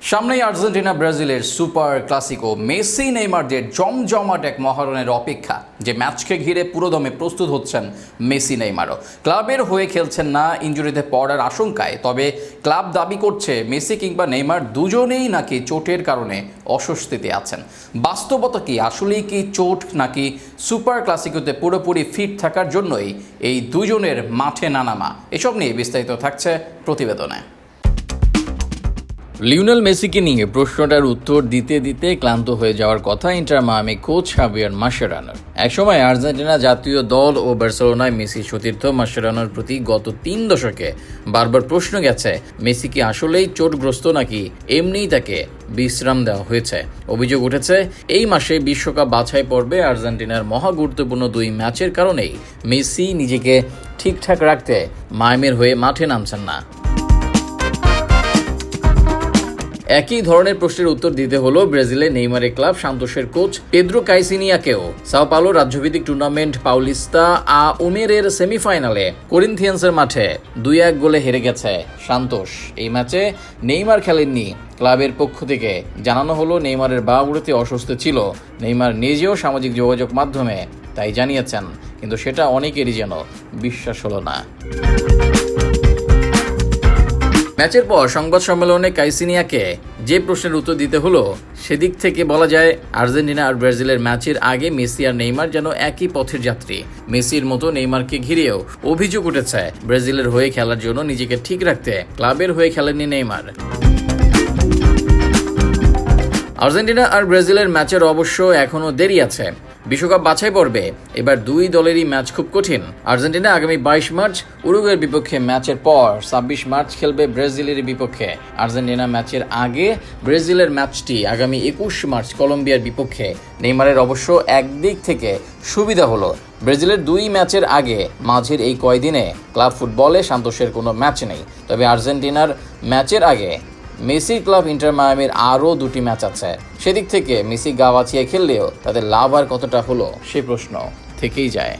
সামনেই আর্জেন্টিনা ব্রাজিলের super Clasico. Messi নেইমারদের জমজমাট এক মহারণের অপেক্ষা। যে ম্যাচকে ঘিরে পুরোদমে প্রস্তুত হচ্ছেন মেসি নেইমারও। ক্লাবের হয়ে খেলছেন না ইনজুরিতে পড়ার আশঙ্কায়, তবে ক্লাব দাবি করছে মেসি কিংবা নেইমার দুজনেই নাকি চোটের কারণে অস্বস্তিতে আছেন। বাস্তবতা কি? আসলেই কি চোট, নাকি সুপার ক্লাসিকোতে পুরোপুরি ফিট থাকার জন্যই এই দুজনের মাঠে না নামা? এসব নিয়ে বিস্তারিত থাকছে প্রতিবেদনে। লিওনেল মেসিকে নিয়ে প্রশ্নটার উত্তর দিতে দিতে ক্লান্ত হয়ে যাওয়ার কথা ইন্টার মায়ামি কোচ হাভিয়ার মাসেরানোর। একসময় আর্জেন্টিনা জাতীয় দল ও বার্সেলোনায় মেসি সতীর্থ মাসেরানোর প্রতি গত 3 দশকে বারবার প্রশ্ন গেছে, মেসি কি আসলেই চোটগ্রস্ত নাকি এমনিই তাকে বিশ্রাম দেওয়া হয়েছে। অভিযোগ উঠেছে এই মাসে বিশ্বকাপ বাছাই পর্বে আর্জেন্টিনার মহা গুরুত্বপূর্ণ 2 ম্যাচের কারণেই মেসি নিজেকে ঠিকঠাক রাখতে মায়ামির হয়ে মাঠে নামছেন না। একই ধরনের প্রশ্নের উত্তর দিতে হলো ব্রাজিলের নেইমারের ক্লাব সান্তোসের কোচ পেদ্রো কাইসিনিয়াকেও। সাও পাওলো রাজ্যভিত্তিক টুর্নামেন্ট পাউলিস্তা আ উমেরের সেমিফাইনালে করিন্থিয়ান্সের মাঠে 2-1 গোলে হেরে গেছে সান্তোস। এই ম্যাচে নেইমার খেলেননি। ক্লাবের পক্ষ থেকে জানানো হলো নেইমারের বাঁ গুড়িতে অসুস্থ ছিল। নেইমার নিজেও সামাজিক যোগাযোগ মাধ্যমে তাই জানিয়েছেন, কিন্তু সেটা অনেকেরই যেন বিশ্বাস হলো না। ম্যাচের পর সংবাদ সম্মেলনে কাইসিনিয়াকে যে প্রশ্নের উত্তর দিতে হলো, সেদিক থেকে বলা যায় আর্জেন্টিনা আর ব্রাজিলের ম্যাচের আগে মেসি আর নেইমার যেন একই পথের যাত্রী। মেসির মতো নেইমারকে ঘিরেও অভিযোগ উঠেছে ব্রাজিলের হয়ে খেলার জন্য নিজেকে ঠিক রাখতে ক্লাবের হয়ে খেলেননি নেইমার। আর্জেন্টিনা আর ব্রাজিলের ম্যাচের অবশ্য এখনও দেরি আছে। বিশ্বকাপ বাছাই পর্বে এবার 2 দলেরই ম্যাচ খুব কঠিন। আর্জেন্টিনা আগামী 22 মার্চ উরুগুয়ের বিপক্ষে ম্যাচের পর 26 মার্চ খেলবে ব্রাজিলের বিপক্ষে। আর্জেন্টিনা ম্যাচের আগে ব্রাজিলের ম্যাচটি আগামী 21 মার্চ কলম্বিয়ার বিপক্ষে। নেইমারের অবশ্য একদিক থেকে সুবিধা হলো, ব্রাজিলের 2 ম্যাচের আগে মাঝের এই কয়দিনে ক্লাব ফুটবলে সান্তোসের কোনো ম্যাচ নেই। তবে আর্জেন্টিনার ম্যাচের আগে মেসির ক্লাব ইন্টার মায়ামির আরও 2টি ম্যাচ আছে। সেদিক থেকে মেসি গা বাঁচিয়ে খেললেও তাদের লাভ আর কতটা হলো সে প্রশ্ন থেকেই যায়।